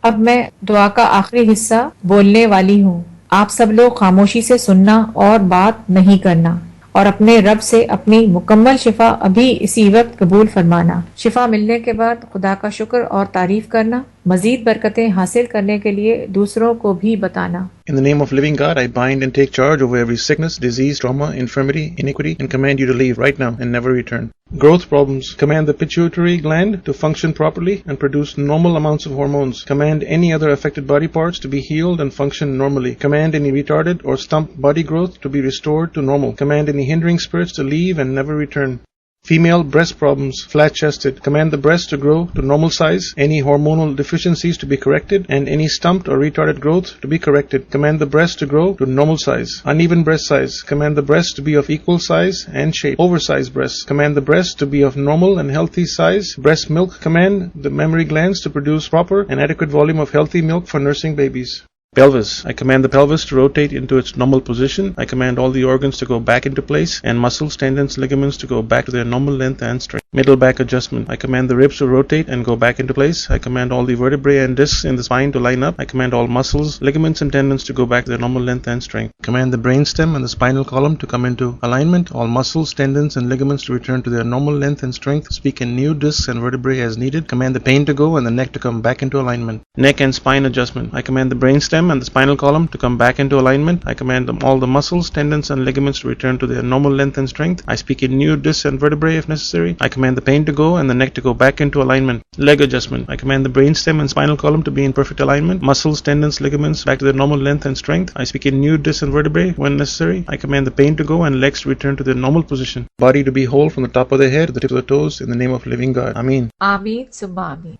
अब मैं दुआ का आखिरी हिस्सा बोलने वाली हूँ। आप सब लोग खामोशी से सुनना और बात नहीं करना और अपने रब से अपनी मुकम्मल शिफा अभी इसी वक्त कबूल फरमाना। शिफा मिलने के बाद खुदा का शुक्र और तारीफ करना, मजीद बरकतें हासिल करने के लिए दूसरों को भी बताना। In the name of living God, I bind and take charge over every sickness, disease, trauma, infirmity, iniquity, and command you to leave right now and never return. Growth problems. Command the pituitary gland to function properly and produce normal amounts of hormones. Command any other affected body parts to be healed and function normally. Command any retarded or stumped body growth to be restored to normal. Command any hindering spirits to leave and never return. Female breast problems, flat-chested. Command the breast to grow to normal size, any hormonal deficiencies to be corrected, and any stumped or retarded growth to be corrected. Command the breast to grow to normal size. Uneven breast size. Command the breast to be of equal size and shape. Oversized breasts. Command the breast to be of normal and healthy size. Breast milk. Command the mammary glands to produce proper and adequate volume of healthy milk for nursing babies. Pelvis. I command the pelvis to rotate into its normal position. I command all the organs to go back into place and muscles, tendons, ligaments to go back to their normal length and strength. Middle back adjustment. I command the ribs to rotate and go back into place. I command all the vertebrae and discs in the spine to line up. I command all muscles, ligaments, and tendons to go back to their normal length and strength. Command the brainstem and the spinal column to come into alignment. All muscles, tendons, and ligaments to return to their normal length and strength. Speak in new discs and vertebrae as needed. Command the pain to go and the neck to come back into alignment. Neck and spine adjustment. I command the brainstem and the spinal column to come back into alignment. I command all the muscles, tendons, and ligaments to return to their normal length and strength. I speak in new discs and vertebrae if necessary. I command the pain to go and the neck to go back into alignment. Leg adjustment. I command the brainstem and spinal column to be in perfect alignment. Muscles, tendons, ligaments back to their normal length and strength. I speak in new discs and vertebrae when necessary. I command the pain to go and legs to return to their normal position. Body to be whole from the top of the head to the tip of the toes in the name of living God. Amin. आमीन सुम्मा आमीन।